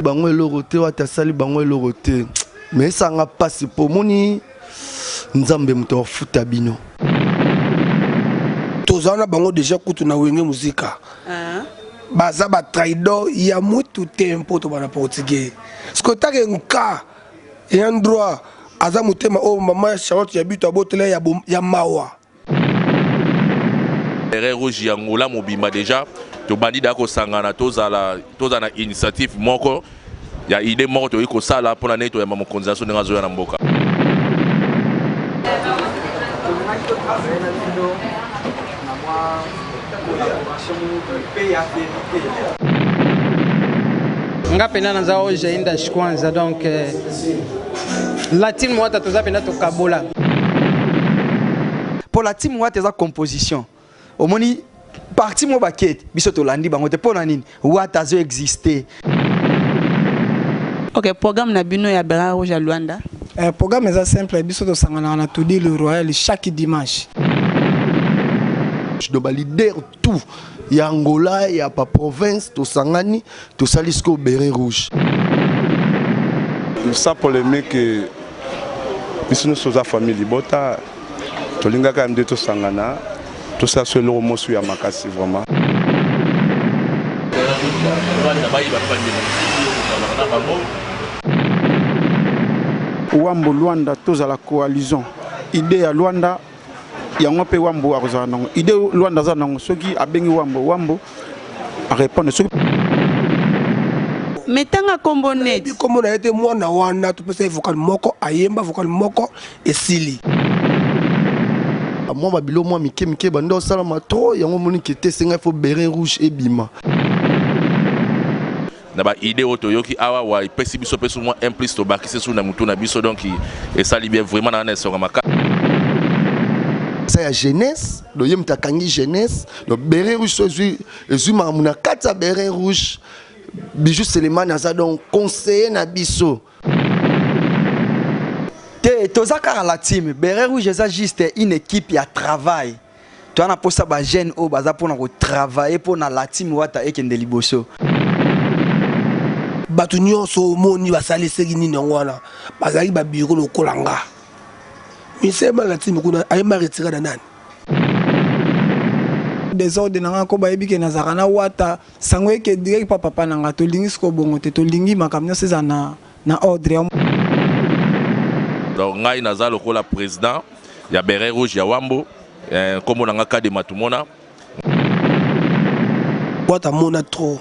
bango elorote wata sali bango elorote mais ça nga passe pour moni nzambe muto futa bino tozana bango déjà kutu na wenge muzika baza ba traido ya mutu tempo to bana portugais ce que nka et un droit aza mutema o mama Charlotte ya bitu abotele ya mawa Beret rouge ya Angola mobimba déjà to bandi da ko sangana tozana initiative moko ya idée moko to iko sala pona neto ya mamokonzaso nga zo ya na mboka nga pena na nzao jainda shikwanza donc la team wata toza pena to kabola pour la team wata za composition omoni parti mo baket biso to landi bango te pona nini wata zo exister. OK, programme na bino ya Beret Rouge à Luanda. Programme est simple, biso to sangana na tout dit le royal chaque dimanche. Je dois leader tout. Il y a Angola, il y a pas province, to sangani, to salisco Beret Rouge. Ça pour les mecs biso nous sommes famille bota to linga quand même to sangana, tout ça sur le mosu ya makasi vraiment. Wambo Luanda toza la coalition idée ya Luanda yango pe Wambo akozana nango idée Luanda za nango soki abengi Wambo a répondre soki metanga kombo net kombo na été mwana wana to pesa vocal moko ayemba vocal moko esili moi babilo moi mike bando sala matro yango moni kete senga faut Beret Rouge et bima na ba idée auto yoki awa wa ipesi biso peso moi implice to bakise sou na mutu na biso donc et ça libère vraiment na neso maka ça ya jeunesse do yemta kangi jeunesse do Beret Rouge so ezui mamuna kata Beret Rouge bijou Selemani aza donc conseiller na biso te tozaka la team Beret Rouge est juste une équipe ya travail to ana posa ba jeune o baza pona ko travailler pona la team wata ekende liboso batu nyonso moni basali seki nini ngwana bazali ba biro lokolanga misema la team kuna ayema retira na nani desordre nanga ko ba ebike na zakana wata sangwe ke direct papa nanga to lingi sko bongo te to lingi makamnya seza na ordre donc ngai naza lokola président ya Beret Rouge ya Wambo comme on a cas de matumona wata mona trop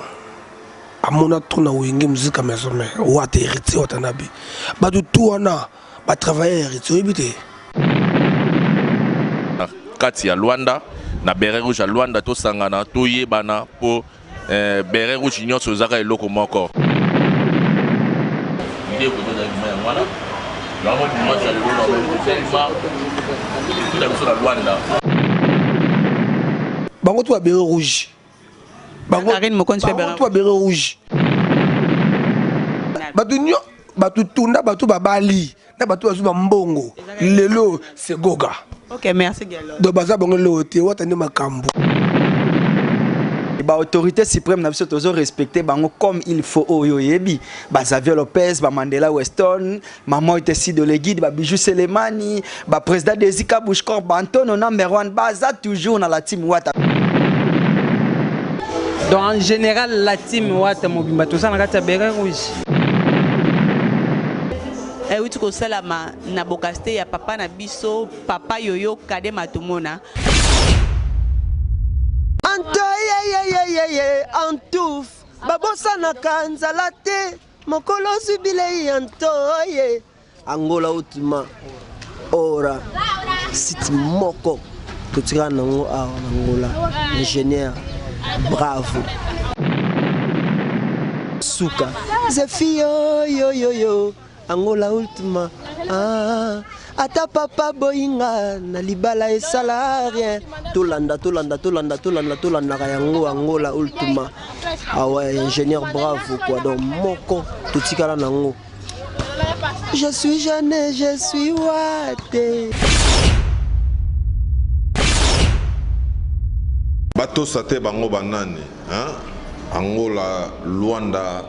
amona trop na wenge musique maison mais wata héritier wata nabi batu tout wana ba travailler héritier bité kati ya Luanda na Beret Rouge à Luanda to sangana to yebana po Beret Rouge nyonso zaka eloko moko idée ko na ngwana Luanda bango to Beret Rouge bango to Beret Rouge batu tunda batu babali na batu azuba mbongo lelo c'est goga. OK, merci Galo. Do baza bango lote wata ne makambo ba autorité suprême na biso tozo respecter bango comme il faut oyo yebi ba Xavier Lopez ba Mandela Weston maman était si de l'éguide ba Bijou Selemani ba président Desika Bushkor ba Antonio number 1 baza toujours na la team wata donc en général la team wata mobimba toza na kata Beret Rouge oui tu ko sala na bokaste ya papa na biso papa yoyo kade matumona Anto ye antouf babosa na kanzala te mokolo zubile anto ye Angola ultima ora site moko totika nango a Angola ingénieur bravo suka zefi yo Angola ultima ata papa boinga na libala esala rien tolanda yango Angola ultima ouais ingénieur bravo quoi donc moko totikala nango je suis jeune je suis wate bato sate bango banani hein Angola Luanda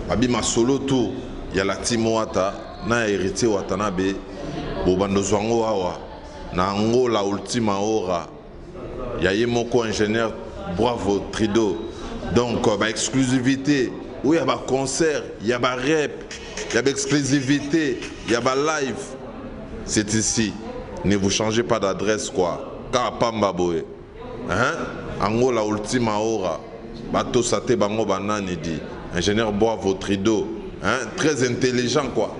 Babima solo tout, il y a la team Wata, na héritier Watanabe, Bobando Zwango Awa, na Angola Ultima Ora, il y a Yemoko ingénieur, bravo Trido. Donc, exclusivité, où il y a un concert, il y a un rap, il y a une exclusivité, il y a un live. C'est ici. Ne vous changez pas d'adresse, quoi. Kapamba boy. Hein? Angola Ultima Ora, Bato Sate Bango Banani dit. Ingénieur bravo Trido, hein? Très intelligent quoi.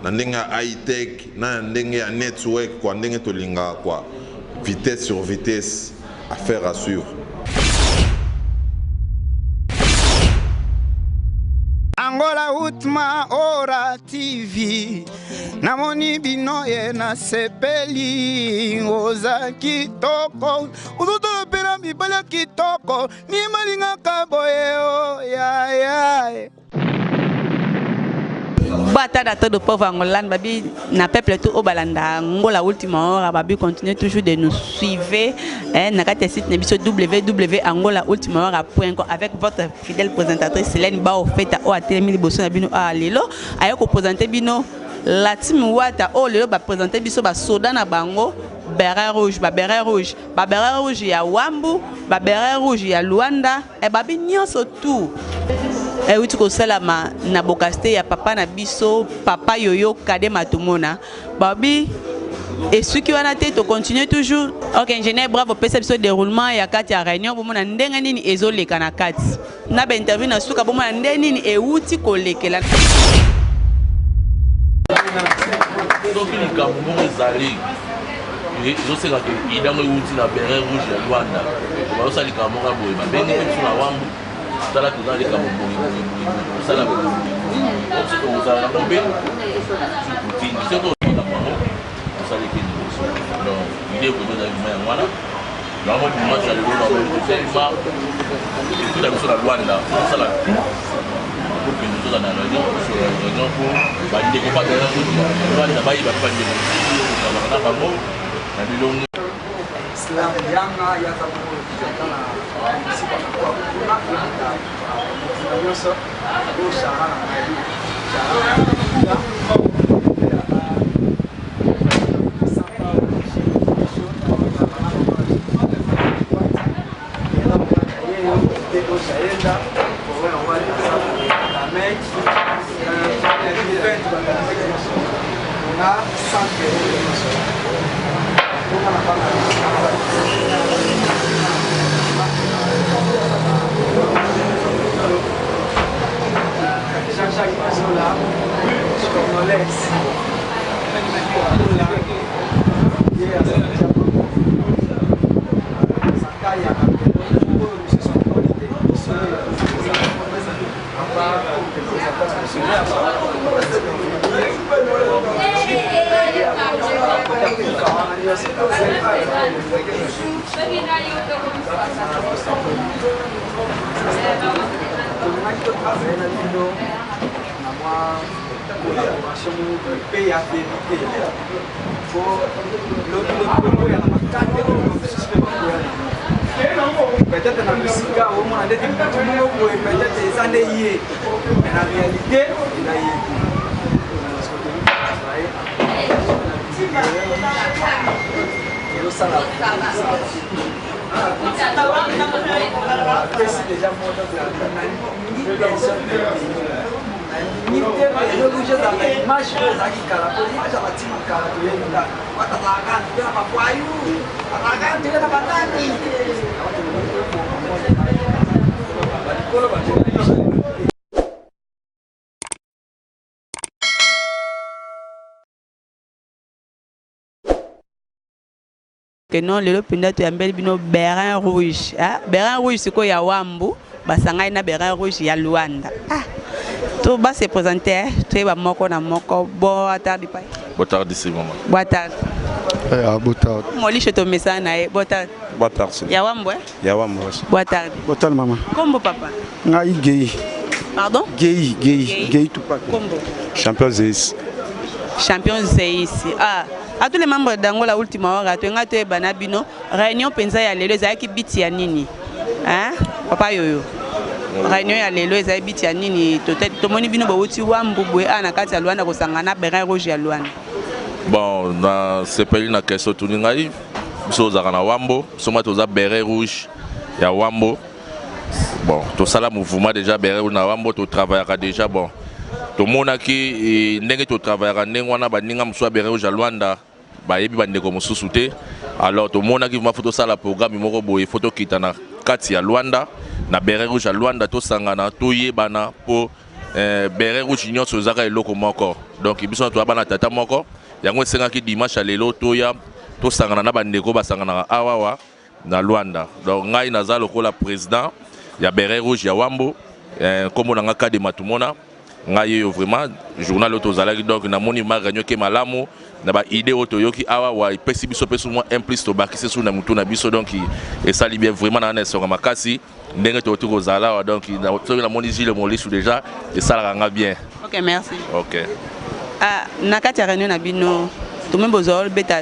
Nandenga high-tech, nandenga network quoi, nandenga tolinga quoi. Vitesse sur vitesse, affaire à suivre. Angola Ultima Ora TV namoni bino ye na sepeli oza kitoko uzuto pera mibala kitoko ni malinga kaboye o ya ya Bata dato de pauvre Angolan, babi na peuple tout au balanda. Angola Ultima Ora, babi continue toujours de nous suivre. Nakate site nebiso www.angolaultimaora.com avec votre fidèle présentatrice Célène Bao Feta o atelemi liboso na bino a lelo. Ayo ko présenter bino la team Wata o lelo ba présenter biso ba soda na bango. Béret rouge, béret rouge, béret rouge ya Wambu, béret rouge ya Luanda, et babi nyonso tout. Et oui, tu connais la na bokaste ya papa na biso, papa yoyo kade matumona. Babi, et ceux qui vont à tête, continuer toujours. Ok, ingénieur bravo, pesa biso déroulement ya kati ya réunion, bon na ndenga nini ezole kana kati. Na ba interview na suka bon na ndenga nini e uti kolekela. Donc il y a je sais que il y a un outil na béret rouge ya Luanda. On va aussi kamonga boy, ba bengi pe sur la Wambu. Tala tout dans les kamombo. Ça la on se trouve à la bombe. C'est tout dans la maman. Ça les kini. Donc il est que dans le moyen voilà. Là moi pour moi j'allais dans le tellement tout la sur la Luanda. Ça la pour que nous tous en allant sur la réunion pour ba il est pas de la route. Luanda ba il va pas dire. Ça va pas bon. Islam yanga ya tabu kitana sipa kwa kuna kuna yoso go shara Jean-Jacques Bazola, Scornolex, peut-être dans le cigare, au moins, peut-être des années hier, mais la réalité, il a que non, le pinda tu ambel bino béret rouge. Béret rouge c'est quoi ya Wambu, basanga na béret rouge ya Luanda. Tout bas se présenter, tu es moko na moko. Bonne tarde pai. Bonne tarde ici maman. Bonne tarde. Bonne tarde. Moli je te message na bonne tarde. Bonne tarde. Ya Wambu. Ya Wambu. Bonne tarde. Bonne tarde maman. Combo papa. Ngai gay. Pardon? Gay tout pas. Combo. Champion Zeis. Champion Zeis. À tous les membres d'Angola Ultima Ora, tu as banabino réunion pensa ya lelo za ki biti ya nini. Hein? Papa yoyo. réunion ya lelo ezali biti ya nini tomoni bino bauti wambu boye ana kati ya Luanda kosangana Berin Rouge ya Luanda. Bon, na sepeli na question tuni ngai biso ozaka na wambo soma toza Berin Rouge ya wambo. Bon, tosala mouvement déjà Berin Rouge na wambo to travaillera déjà bon. Tomonaki ndenge to travaillera ndenge wana baninga mso Berin Rouge ya Luanda bayebi bandeko mosusu te. Alors tomonaki ma photo sala programme moko boye photo kitana kati ya Luanda na Berin Rouge ya Luanda to sangana to yebana po Berin Rouge nyonso zaka eloko moko. Donc biso to bana tata moko yango esengaki dimanche lelo toya to sangana na bandeko basangana awawa na Luanda. Donc ngai naza lokola président ya Berin Rouge ya Wambo comme na ka de matumona ngai yo vraiment journal auto zalaki donc na moni ma réunion ke malamu na ba idée auto yoki awawa ipesi biso peso mo implice to bakise sur na mutu na biso donc et ça libère vraiment na nesonga makasi ndenge to to zala donc na moni Gilles Molisou déjà et ça la ranga bien. OK, merci. OK. Na kati ya réunion na bino to me bozol beta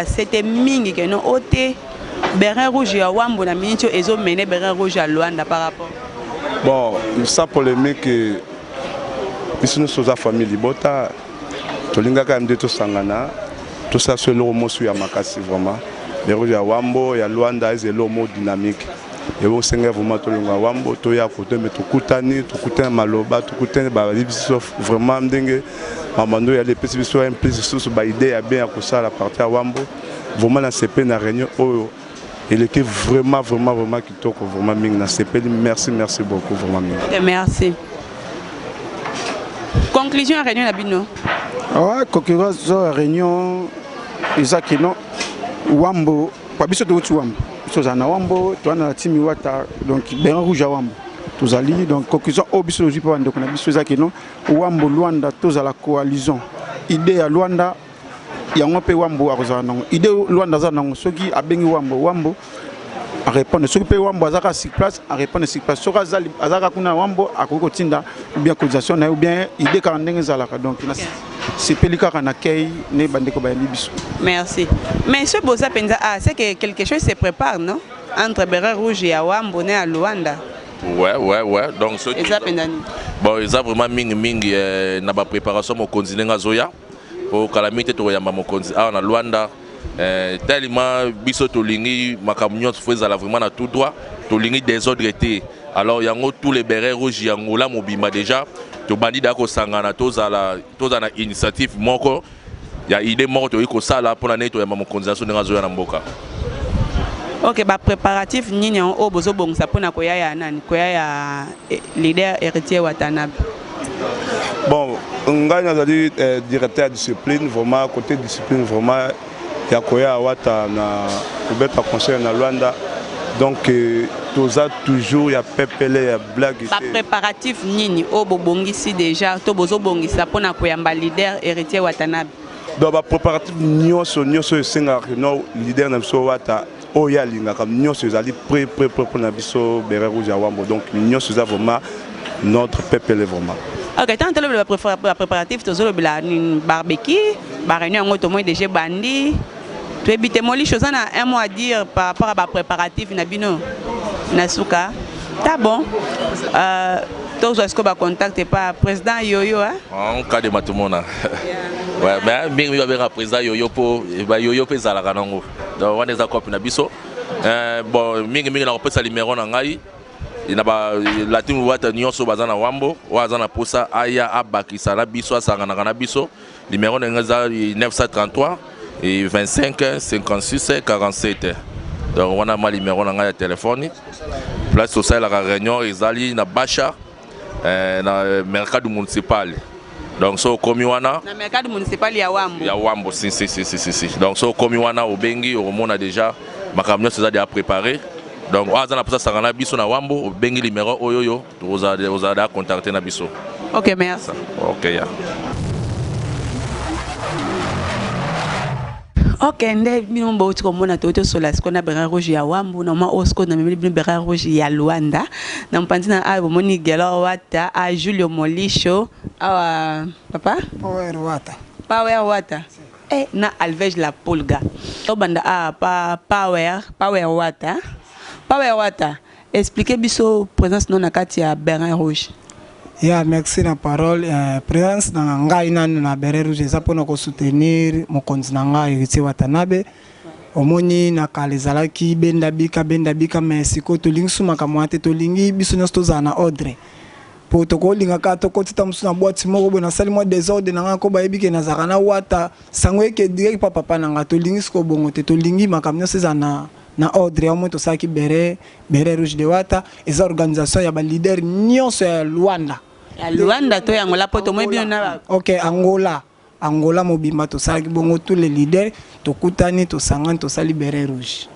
c'était mingi que non oté Berin Rouge ya Wambo na minitio ezo mener Berin Rouge à Luanda par rapport. Bon, ça polémique que biso nous sommes famille bota tolinga quand même de to sangana tout ça sur le mosu ya makasi vraiment Berin Rouge ya Wambo ya Luanda est le mot dynamique. Et vous savez vraiment tout le monde Wambo to ya côté mais to kutani maloba to kutani ba biso vraiment ndenge mamando ya les petits biso implice sur ba idée ya bien ko ça la partie à Wambo vraiment na CP na réunion oyo il était vraiment qui toque vraiment ming na CP merci beaucoup vraiment ming. Merci. Conclusion à réunion na bino. Ouais, conclusion à réunion ezaki non Wambo kwa biso to Wambo. Sozana Wambo, tu as la team Wata, donc Berin Rouge à Wambo. Tous alliés, donc conclusion au biso logique pour donc on a biso ça qui non Wambo Luanda tous à la coalition. Idée à Luanda, il y a un peu Wambo à Rosanon. Idée Luanda Zanon, ceux qui a bengi Wambo à répondre. Ceux qui payent Wambo Azaka 6 places à répondre 6 places. Sur Azaka Kuna Wambo à Kokotinda ou bien cotisation ou bien idée quand on Zalaka donc c'est pelika qu'on accueille ne bandeko ba biso. Merci. Mais ce Boza Penza c'est que quelque chose se prépare non entre Berin Rouge et Wambo à Luanda. Ouais. Donc ce qui bon, ils ont vraiment mingi na ba préparation mo continent Zoya pour calamité to yamba mo continent na Luanda tellement biso to lingi makamnyo feza la vraiment na tout droit to lingi désordreté. Alors yango tous les Berin Rouge yango la mobima déjà to bandi dako sangana toza na initiative moko ya idée moko to iko sala pour na neto ya makonzation nga Zoya na mboka. OK, ba préparatif nini o bozo bongisa pona koya ya nani koya ya leader héritier Watanabe. Bon, ngai nazali directeur discipline vraiment côté discipline vraiment ya koya Wata na kubeta conseil na Luanda. Donc toza toujours ya pepele ya blague. Ba préparatif nini o bobongisi déjà to bozo bongisa pona koyamba leader héritier Watanabe. Donc ba préparatif nyonso esenga no leader na biso Wata oya linga comme nyonso ezali prêt pour na biso Berin Rouge ya Wambo. Donc nyonso za vraiment notre pepele vraiment. OK, tant que le préparatif tozo le barbecue, ba réunion ngoto moi déjà bandi. Tu habites moi les choses on a un mot à dire par rapport à ma préparatif nabino nasuka ta bon tous est-ce que ba contacter pas président Yoyo hein en cas de matumona ouais mais mingi ba président Yoyo po ba Yoyo pe zala kanongo donc on est d'accord na biso bon mingi na kopesa numéro na ngai ina ba la team Wata nyonso bazana Wambo wazana posa aya abakisa na biso asangana na biso numéro na ngai 933 et 25 56 47. Donc on a mal numéro dans le téléphone. Place sociale la réunion ezali na Bacha na mercado municipal. Donc so komi wana na mercado municipal ya Wambo. Ya Wambo si. Donc so komi wana obengi on a déjà makamyo ça déjà préparé. Donc on a pour ça sangana biso na Wambo obengi numéro oyoyo oza contacter na biso. OK, merci. OK ya. OK, ndé bino mbauti komona toto sola sikona Berin Rouge ya Wambo na ma osko na mimi Berin Rouge ya Luanda na mpanzi na abo moni gelo Wata a Julio Molisho awa papa Power Wata na Alvej la Polga obanda a pa Power Wata expliquez biso présence non nakati ya Bérin Rouge. Yeah, merci na parole. Présence na ngai nanu na Bérin Rouge eza pona ko soutenir mokonzi na ngai Héritier Watanabe. Omoni na kalezalaki benda bika merci ko tolingi sumaka mwate tolingi biso nyonso tozala na ordre. Po tokolinga ka tokotita musu na boîte moko bo na sali mo désordre na nga ko bayebi ke nazaka na wata sango eke direct papa na nga tolingi siko bongo te tolingi makamyo seza na ordre ya mo to saki Bérin Rouge de Wata eza organisation ya ba leader nyonso ya Luanda. Ya Luanda to yango la poto mo bino na. OK, Angola mobimba to saki bongo tous les leaders to kutani to sangani to sali Bérin Rouge.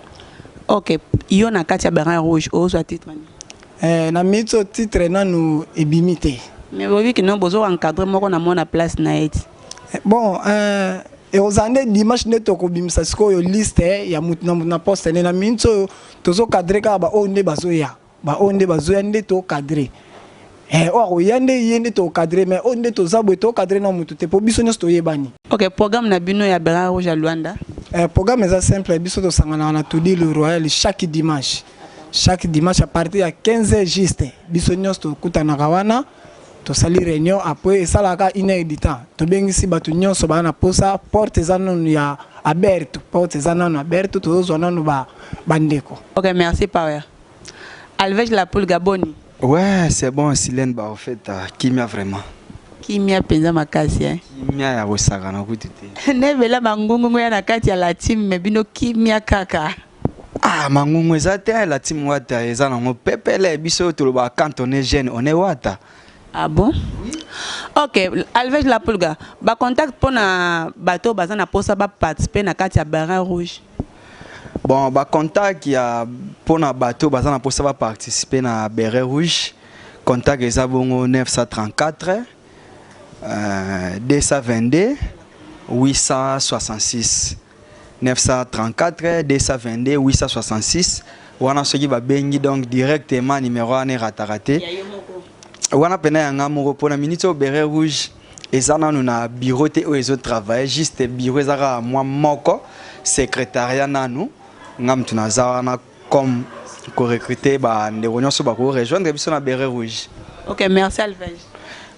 OK, yo na kati ya Bérin Rouge ozo titre ni. Na mitso titre nanu ebimité. Mais bobi ki non bozo encadrer moko na mona place na et. Bon, et aux années dimanche neto ko bimisa siko yo liste ya mutu na poste na mitso tozo cadrer ka ba onde bazoya. Ba onde bazoya nde to cadrer. O yende to cadrer mais onde to zabo to cadrer na mutu te po biso nyosto yebani. OK, programme na bino ya Bérin Rouge à Luanda. Programme est simple biso to sangana na tudi le royal chaque dimanche. Chaque dimanche à partir de 15h juste biso nyosto kutana kawana to sali réunion après salaka inédita to bengisi batu nyonso bana posa porte zanon ya aberto porte zanon aberto to zo nanu ba bandeko. OK, merci Power. Alvej la poule Gaboni. Ouais, c'est bon Silène ba en fait kimia vraiment. Kimia penza makasi hein. Kimia ya bosaka na kutute. Nevela mangungu ya na kati ya la team mebino kimia kaka. Ah, mangungu ezate la team Wata eza nango pepele biso toloba quand on est jeune on est Wata. Ah bon? OK, Alvej la Pulga, ba contact pour na bateau bazana posa ba participer na kati ya Bérin Rouge. Bon, ba contact ya pour na bateau bazana posa ba participer na Bérin Rouge. Contact eza bongo 934 222 866 934 222 866 wana soki ba bengi donc directement numéro ane ratarate wana pena yanga moko pona minute au Bérin Rouge ezana na bureau te o ezo travailler juste bureau ezaka moi moko secrétariat nanu ngam tunaza na comme ko recruter ba ndeko nyonso ba ko rejoindre biso na Bérin Rouge. OK, merci Alvej.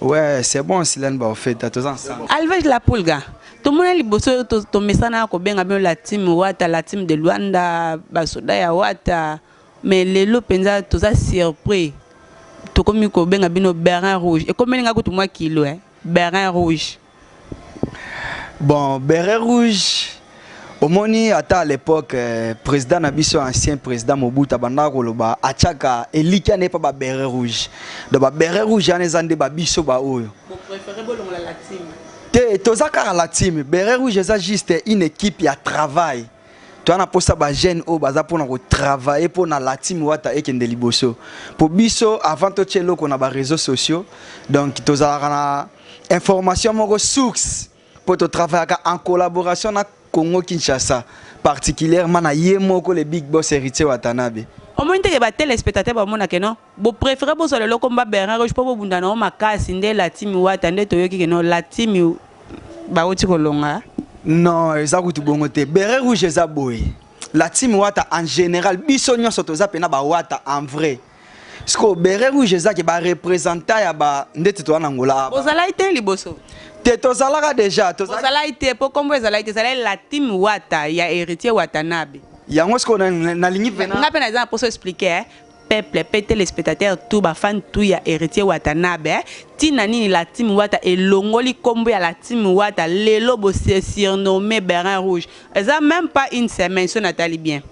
Ouais, c'est bon Silène ba en fait tous ensemble. Alvej la Pulga. Tout le monde liboso to mesana ko benga bien la team Wata, la team de Luanda, basoda ya Wata, mais lelo penza to ça surpris. To komi ko benga bino Bérin Rouge. Et comme nga ko to moi kilo hein, Bérin Rouge. Bon, Bérin Rouge au moni à l'époque président Nabiso ancien président Mobutu banda ko loba achaka elika ne pas ba Bérin Rouge. Donc ba Bérin Rouge ane zande ba biso ba oyo. Vous préférez bolongo la team. Tozaka la team Bérin Rouge c'est juste une équipe ya travail. Tu as posa ba jeune o baza pona ko travailler pona la team Wata ekende liboso. Po biso avant to tchelo ko na ba réseaux sociaux. Donc tozaka na information moko source pour to travailler en collaboration na Congo Kinshasa particulièrement na yemoko le big boss Héritier Watanabe. Au moins que ba téléspectateur ba mona que non. Bo préférez bo solo combat Bérin Rouge po bo bunda na makasi nde la team Wata nde toyoki que non la team ba oti kolonga. Non, ezakutu bongo te. Bérin Rouge eza boy. La team Wata en général biso nyonso toza pena ba Wata en vrai. Parce que Bérin Rouge eza ke ba représentant ya ba ndete to na Angola. Bozala ite liboso. Te tozalaka déjà tozala ite po kombo ezala ite ezala la team Wata ya Héritier Watanabe. Yango ce qu'on a na ligne pena. Nga pena za pour expliquer peuple pété les spectateurs tout ba fan tout ya Héritier Watanabe tina nini la team Wata elongoli kombo ya la team Wata lelo bo se surnommé Bérin Rouge. Eza même pas une semaine so Nathalie bien.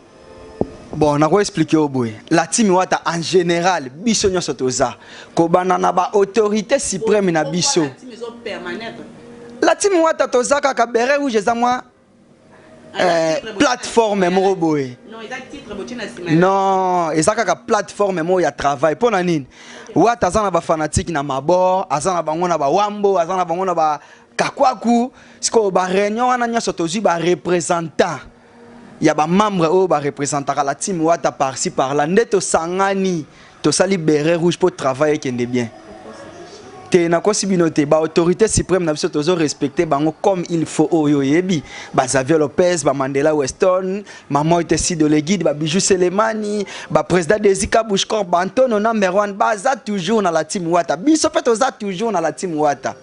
Bon, on a expliqué au bout. La team Wata en général, biso nyonso toza. Ko banana ba autorité suprême na biso. La team Wata toza kaka Bérin Rouge eza moi plateforme mo boy. Non, ils ont titre botina sima. Non, eza kaka plateforme mo ya travail pona nini. Wata azana ba fanatique na mabor, azana bango na ba wambo, azana bango na ba kakwaku, siko ba réunion wana nyonso tozi ba représentant. Il y a des membres qui représentent la team Wata par-ci par-là. Nous sommes sangani, to sali Bérin Rouge pour travailler qui est bien. te na kosi bino te ba autorité suprême na biso tozo respecter bango comme il faut oyo yebi ba Xavier Lopez ba Mandela Weston maman était si de l'éguide ba Bijou Selemani ba président Desika Bushkor ba Antonio number 1 ba za toujours na la team Wata biso fait oza toujours na la team Wata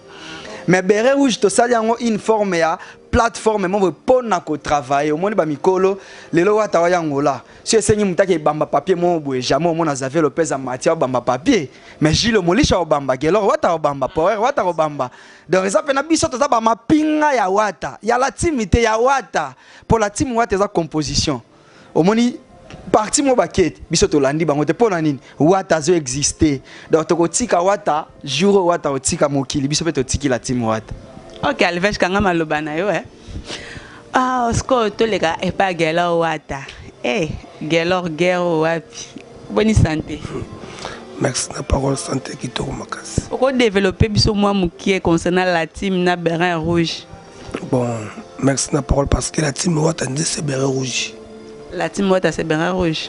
mais Béret Rouge to sali yango une forme ya plateforme mo pour na ko travailler au monde ba mikolo lelo Wata wa yango la si esenyi mutake bamba papier mo boye jamais mo na Xavier Lopez a Matia bamba papier mais Gilles Molisha obamba Gelor Wata obamba Power Wata obamba donc ça fait na biso to za ba mapinga ya Wata ya la timité ya Wata pour la team Wata za composition au moni parti mo baket biso to landi bango te pona nini Wata zo exister donc to kotika Wata jour Wata otika mokili biso pe to tiki la team Wata. Ok, Alvesh kanga malobana yo Ah, osko to lega e pa Gelor Wata. Gelor guerre wapi. Bonne santé. Merci la parole santé qui te remercie. Pourquoi développer biso moi mukie concernant la team na Béret Rouge? Bon, merci la parole parce que la team Wata c'est Béret Rouge. La team Wata c'est Béret Rouge.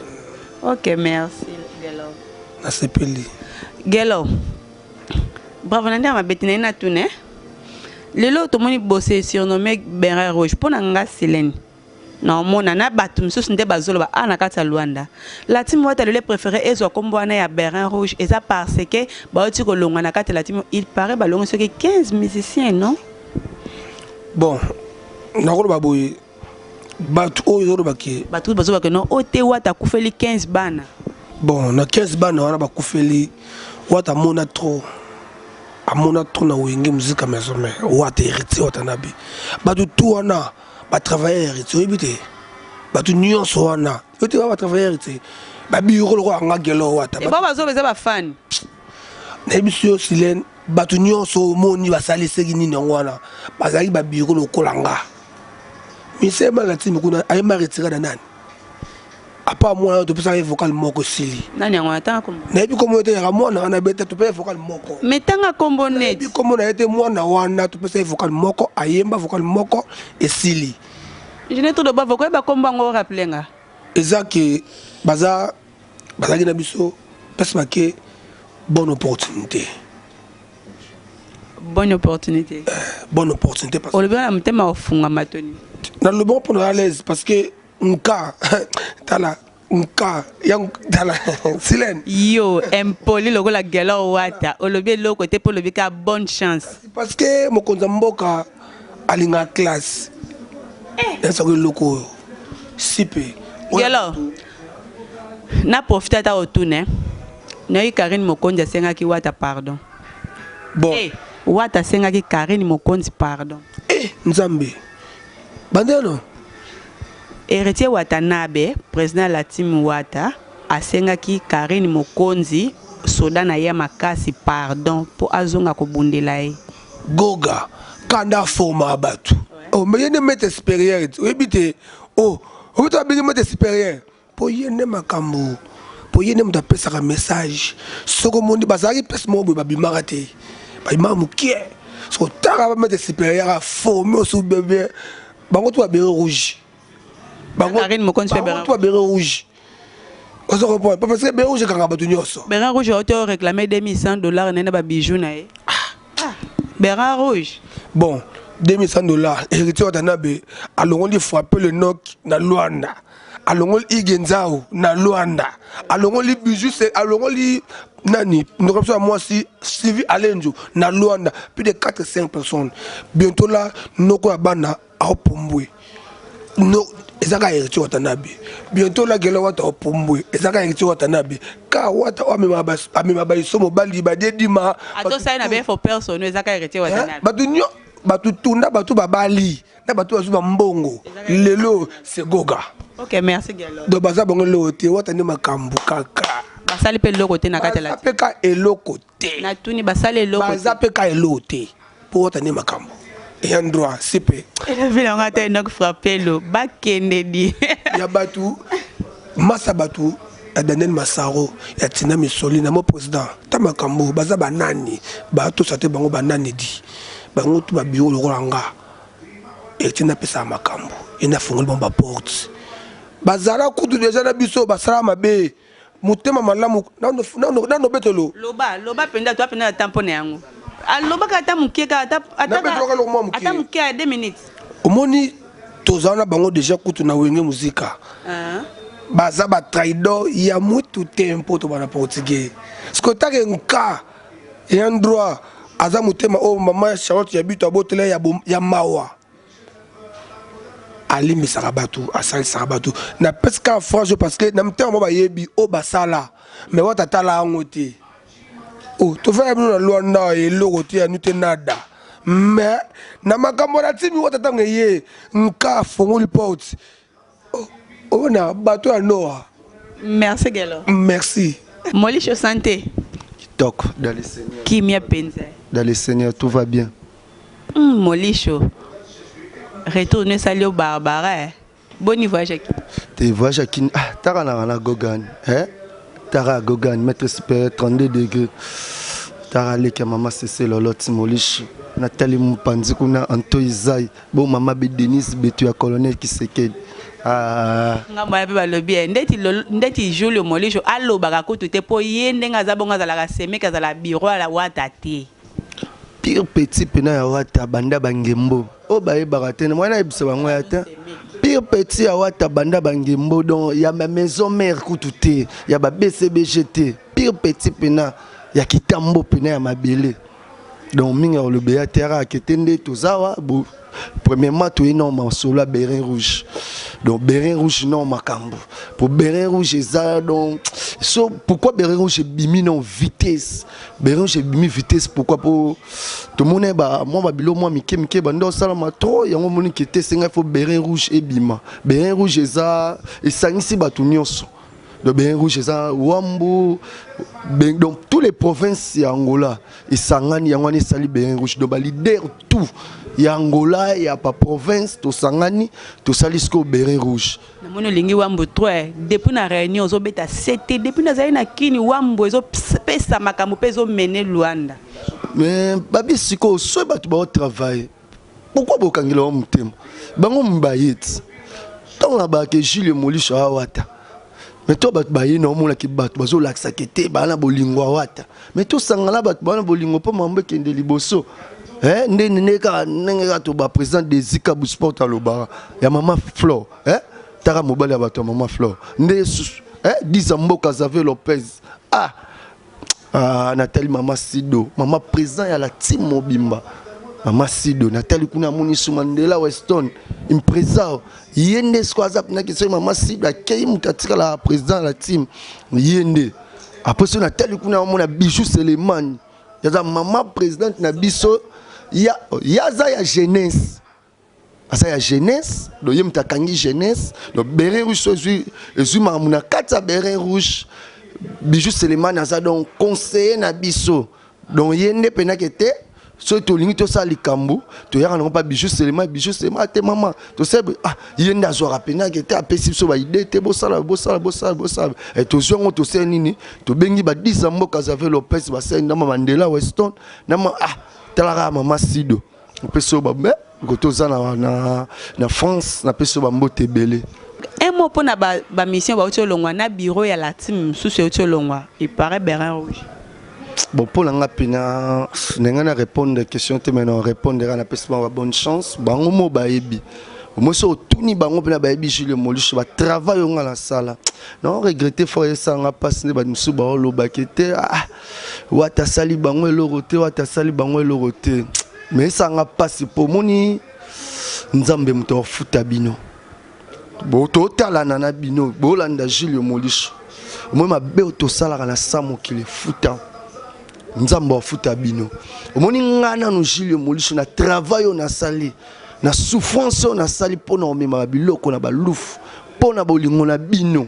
Ok, merci Gelor. Merci Peli. Gelor. Bravo nanda ma betine na tune. Lelo to moni bossé surnommé Béret Rouge pour nga Silène. Non mon nana batum so sinte bazolo ba ana kata Luanda. La team Wata le préféré ezo kombo ana ya Béret Rouge et ça parce que ba oti ko longa na kata la team il paraît ba longa ce que 15 musiciens non. Bon, na ko ba boy batu oyo ba ke batu bazo ba ke non o te Wata kufeli 15 bana. Bon, na 15 bana wana ba kufeli Wata mona trop. Amona trop na wenge musique maison mais Wata héritier Wata nabi. Batu tout wana ba travailler héritier bité. Batu nuance wana. Yo te ba travailler héritier. Ba biro lo nga Gelor Wata. Et ba bazo beza ba fan. Na biso Silène batu nuance moni ba sali segi ni wana. Bazali ba biro lo kolanga. Mise ma la team kuna ay ma retira na nani. Apa moi to pesa vocal moko sili. Nani ngona tanga kombo. Na bi komo te ya mwana na beta to pesa vocal moko. Metanga kombo net. Bi komo na ete mwana wana to pesa vocal moko ayemba vocal moko et sili. Je n'ai trop de ba vocal ba kombo ngo rappelenga. Ezaki baza na biso pesa ke bonne opportunité. Bonne opportunité. Bonne opportunité parce que on le bien mtema ofunga matoni. Dans le bon pour à l'aise parce que nka tala nka yang tala Silène yo impoli logo la Gelor Wata olobi lo côté pour le bika bonne chance parce que mokonza mboka alinga classe ça que loko sipe Gelor na profiter ta otune na yi Karine Mokonzi senga ki Wata pardon bon Wata senga ki Karine Mokonzi pardon nzambe bandeno héritier Watanabe président la team Wata asengaki Karine Mokonzi soda na ya makasi pardon pour azonga ko bundela e goga kanda forma batu oh mais yene met expérience ebite oh oto abingi met expérience po yene makambo po yene mta pesa ka message soko mondi bazaki pesa mo ba bimarate ba imamu kie so tara ba met expérience a former sous bébé bango to Béret Rouge. Karine Mokonzi fait Béret Rouge. On se reprend parce que Béret Rouge quand batu nyoso. Béret Rouge a été réclamé $2100 nena ba bijou na e. Béret Rouge. Bon, $2100 héritier Watanabe alongoli frapper le knock na Luanda. Alongoli igenzao na Luanda. Alongoli bijou c'est alongoli nani nous comme ça moi si Sylvie Alenjo na Luanda plus de 4-5 personnes. Bientôt là noko abana a Pombwe. No ezaka héritier Watanabe. Bientôt la Gelor Wata a Pombwe. Ezaka héritier Watanabe. Ka Wata amema ba iso mobali ba dedima. Ato ça na bien for personne ezaka héritier Watanabe. Batu nyo batu tunda batu babali na batu azuba mbongo. Lelo c'est goga. OK, merci Gelor. Do baza bongo lote Watane makambu kaka. Basali pe lokote na kata la. Peka elokote. Na tuni basali lokote. Baza peka elote. Po Watane makambu. Et un droit, c'est peu. Et le vilain a été frappé le bac Kennedy. Yabatu, Massa Batu, a Daniel Massaro, et Tina Missoli, mon président. Tamakambo, Baza Banani, Bato Sate Bango Banani dit. Bango tout ma bureau le Rolanga. Et Tina Pessa Makambo. Et n'a fongé bon porte. Bazara Koutou déjà na biso, Basara Mabe. Moutema Malamu, non, betelo. Loba, penda, toi, penda, tamponné. alobaka ata mokie ata mokie ya 2 minutes omoni tozana bango déjà kutu na wenge muzika baza ba traido ya mutu tempo to bana portugais sko take nka et un droit aza mutema o mama Charlotte ya bitu abotela ya mawa ali misarabatu asali sarabatu na peska franche parce que na mtema ba yebi o basala mais wata tala ngote oh to fa bino na Luanda e logote ya nute nada mais na makambo na timi wata tanga ye nka fongoli porte oh na bato ya Noah. Merci Gelo. Merci. Molisho santé. Kitoko dans le Seigneur. Kimia penza. Dans le Seigneur tout va bien. Molisho. Retourne salut au Barbara. Bon voyage qui. Tes voyages qui tara na Gogan, hein? Tara Gogan maître super 32 degrés. Tara le ka mama cessé lolot Molisho. Nathalie Mpanzi kuna Anto Isai. Bon mama be Denis betu ya colonel Kisekedi. Ngamba ya ba lobi ndeti Julio Molisho allo baka ko tute po yende ngaza bonga za la semeka za la bureau la wata te. Pire petit pena ya wata banda bangembo. O ba e baratene mwana ebisa bango ya ta. Pire petit ya wata banda bangembo donc ya ma maison mère kutute ya ba BCBGT. Pire petit pena ya kitambo pena ya mabele. Donc minga le béa terra ketende tozawa bo. Premièrement, tu es non solo Bérin Rouge. Donc Bérin Rouge non makambo. Pour Bérin Rouge ça donc pourquoi Bérin Rouge est bimi non vitesse. Bérin Rouge est bimi vitesse pourquoi pour tout le monde ba moi babilo moi mike bando sala ma trop yango moni qui était singa faut Bérin Rouge et bima. Bérin Rouge ça et sangisi batu nyonso. De Bérin Rouge ça Wambo donc toutes les provinces ya Angola et sangani yango ni sali Bérin Rouge donc ba leader tout ya Angola ya pa province to sangani to salisco Bérin Rouge na mono lingi Wambo 3 depuis na réunion zo beta 7 depuis na zali na kini Wambo zo pesa makambo pezo mener Luanda mais babi siko so batu ba travail pourquoi bokangela wa mutema bango mbayit tant na ba ke Julio Molisho awata mais toi bat bayi no mona ki bat bazo laksa kete bana bolingo wata mais to sangala bat bana bolingo po mambe kende liboso neka to ba président des Zika Sport à Lobara ya mama Flore tara mobile ya bato mama Flore nde 10 mboka Xavier Lopez Nathalie mama Sido mama président ya la team Mobimba mama Sido Nathalie kuna moni Mandela Weston impresa yende squazap na kiso mama Sido akei mutatika la président la team yende après ça Nathalie kuna mona Bijou Selemani ya mama présidente na biso ya za ya jeunesse asa ya jeunesse do yem takangi jeunesse do Bérin Rouge ezui mamuna kata Bérin Rouge Bijou Selemani asa donc conseiller na biso donc yende pena kete so to lingi to sa likambu to yaka non pas Bijou Selemani te mama to sebe yende azora pena kete apesi so ba idée te bo sala et to zongo to se nini to bengi ba 10 mboka Xavier Lopez ba se na Mandela Weston na talaka mama Sido peso ba gotoza na France na peso ba mbote belé un mot pour na ba mission ba otolongwa na bureau ya la team sous otolongwa il paraît Bérin Rouge bon pour la pina n'engana répondre question te maintenant répondre na peso ba bonne chance bango mo ba yebi moi so tuni bango pena ba yebi Julio Molisho ba travail nga la sala non regretter foyer ça nga passe ne ba musu ba lo bakete wata sali bango elorote wata sali bango elorote mais ça nga passe pour moni nzambe muto futa bino bo to tala na bino bo landa Julio Molisho moi ma be to sala na samo kile futa nzambe futa bino moni ngana no Julio Molisho na travail na sali na souffrance na sali pona o mema biloko na balufu pona bolingo na bino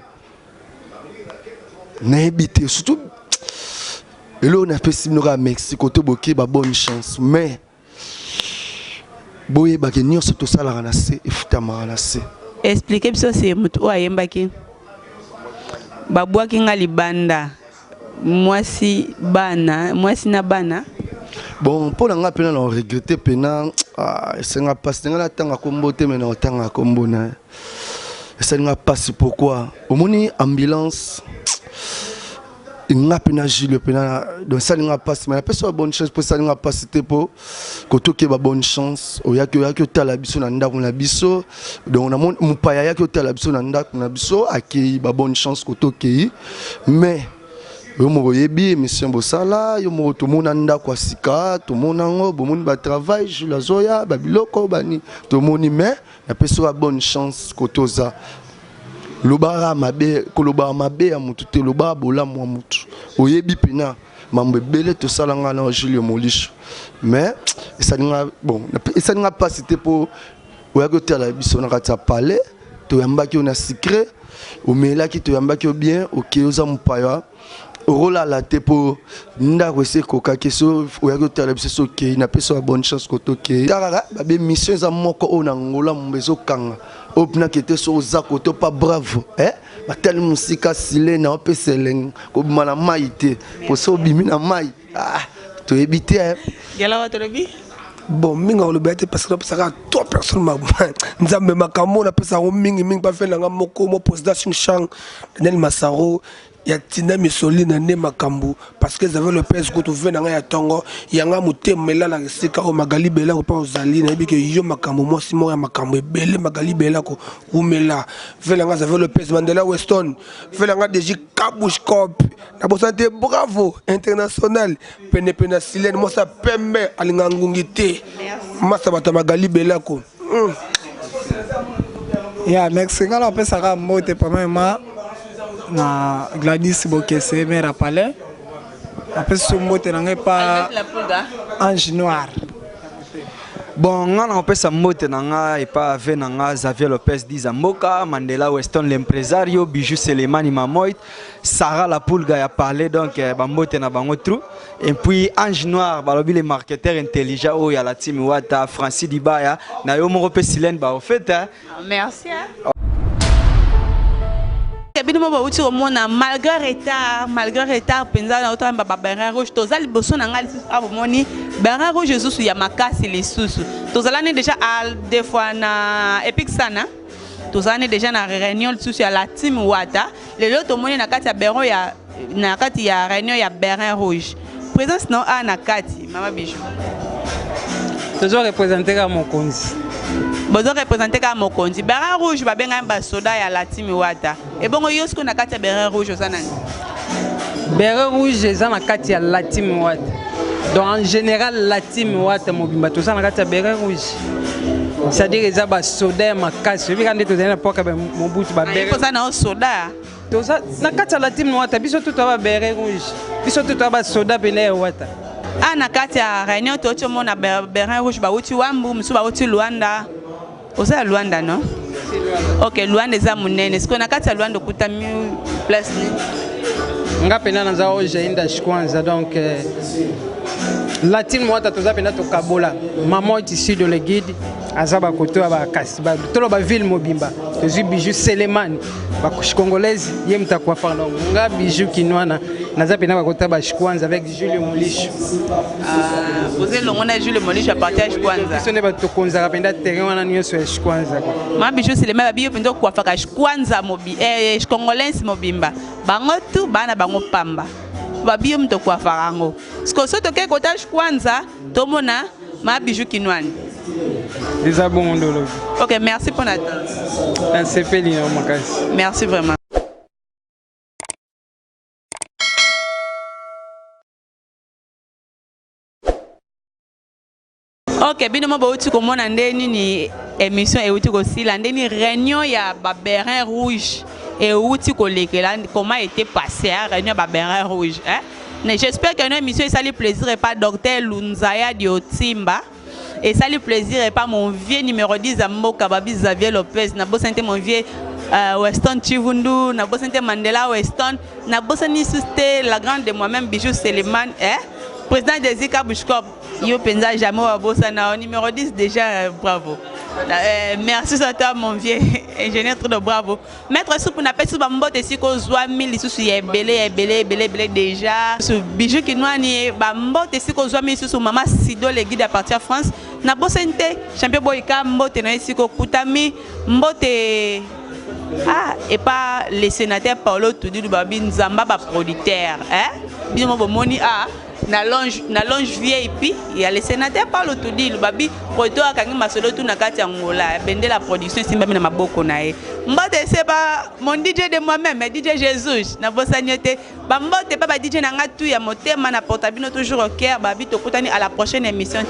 na ebité surtout et là on a fait simnora Mexique to boké ba bonne chance mais boye ba ke nyonso to sala na se efuta na se expliquer biso c'est mutu ayembaki babwaki nga libanda mwasi na bana bon pour nga pena na regretter pena senga passe nga tanga kombo te mais na tanga kombo na senga passe pourquoi omoni ambulance il n'a pas Gilles donc ça n'a pas mais la personne a bonne chance pour ça n'a pas cité pour que ba bonne chance o ya que ta la biso na ndako na biso donc on a mon paya ya que ta la biso na ndako na biso aki ba bonne chance ko to mais yo mo yebi mission bosala yo mo to mona ndako asika to mona ngo bo moni ba travail je la zoya ba biloko bani to moni mais la personne a bonne chance ko toza lobara mabe koloba mabe ya mutu te loba bola mwa mutu oyebi pena mambe belé to salanga na Julio Molisho mais ça n'a bon ça n'a pas cité pour oya ko tala biso na kata palais to yamba ki on secret o mela ki to yamba ki bien OK oza mpaya rola la te pour ndako se koka keso oya ko tala biso OK na peso bonne chance ko to OK tarara ba mission za moko ona ngola mbezo kanga opna kete so zako to pas bravo batel musika silena opeseleng ko bimana maite po so bimina mai to ebite gela to lebi bon minga le bête parce que ça trois personnes ma nzambe makambo na pesa o mingi ba fait nga moko mo postation chang Daniel Massaro ya tina misoli na ne makambo parce que j'avais le pèse ko to vena nga ya tongo yanga mutemela la sika o magali bela ko pa ozali na bi ke yo makambo mo simo ya makambo bele magali bela ko umela vela nga j'avais le pèse Mandela Weston vela nga deji kabush cop na bosante bravo international pene pena silene mo sa pembe alinga ngungite masa bata magali bela ko ya Mexico la pesa ka mote premièrement na Gladys Bokese mère à Palais après ce mot n'anga pas Ange Noir bon ngana on peut sa mote nanga et pas avec nanga Xavier Lopez Dizamboka Mandela Weston l'impresario Bijou Selemani Mamoit Sarah la Pulga a parlé donc ba mote na bango trou et puis Ange Noir balobi les marketeurs intelligents oh ya la team Wata Francis Dibaya na yo mo pe Silène ba au fait merci malgré retard penza na autant ba Bernard Rouge tozali boso na ngali abomoni Bernard Rouge Jésus ya makasi les sous tozalani déjà à deux fois na Epic Sana tozalani déjà na réunion sous ya la team Wata les autres moni na kati ya Bernard ya na kati ya réunion ya Bernard Rouge présence non a na kati mama Bijou toujours représenter à mon konzi bozo représenter ka mokonzi Bernard Rouge ba benga ba soda ya la team Wata et bongo yosko na kati ya Bernard Rouge osanani Bernard Rouge eza na kati ya la team Wata donc en général la team Wata mobimba to sana kati ya Bernard Rouge c'est-à-dire eza ba soda makasi bi kande to zana poka ba mobutu ba Bernard ko sana soda to sa na kati ya la team Wata biso to ba Bernard Rouge biso to ba soda pene Wata na kati ya réunion to chomo na Bernard Rouge ba uti wambu musu ba uti Luanda osa Luanda non OK Luanda za munene siko na kati ya Luanda kuta mi place ni nga pena na za oje inda shikwanza donc la team Wata toza pena to kabola maman ici de le guide azaba koto ba kasi ba tolo ba ville mobimba tozi Bijou Selemani ba congolaise yemta kwa pardon nga Bijou kinwana naza pena ba kota ba shikwanza avec Julio Molisho vous êtes longona Julio Molisho à partir shikwanza ce n'est pas to konza penda terrain wana nyoso ya shikwanza ma Bijou Selemani ba biyo pendo kwa faka shikwanza mobi congolaise mobimba bango tu bana bango pamba ba biyo mto kwa farango siko soto ke kota shikwanza tomona ma Bijou kinwani déjà bon ndolo. OK, merci pour l'attente. C'est Félix Makasi. Merci vraiment. OK, bino mo bauti ko mona ndeni ni émission e uti ko sila ndeni réunion ya ba Bernard Rouge et uti ko lekela comment était passé à réunion ba Bernard Rouge mais j'espère que notre émission ça lui plaisir et pas docteur Lunzaya Diotimba. Et ça lui plaisir et pas mon vieux numéro 10 Zamboka Babi Xavier Lopez na bosante mon vieux Weston Chivundu na bosante Mandela Weston na bosani susté la grande de moi-même Bijou Seleman président des Zika Bushkop yo penza jamais wa bosana numéro 10 déjà bravo merci à toi mon vieux ingénieur trop de bravo maître soupe na pesi ba mbote siko zwa mili susu ya belé déjà ce Bijou kinwani ba mbote siko zwa mili susu mama Sido le guide à partir France na bosente champion boyka mbote na siko kutami mbote Ah, et pas le sénateur Paolo Toudilou babi nzamba ba producteur, hein? Bino bomoni ah na longe vieille puis il y a le sénateur Paolo Toudilou babi poto akangi masolo tu na kati ya ngola bende la production simba na maboko na ye. Mbote c'est pas mon DJ de moi-même, mais DJ Jésus na bosagnoté. Ba mbote pas ba DJ na ngatu ya motema na portabino toujours au cœur babi tokutani à la prochaine émission.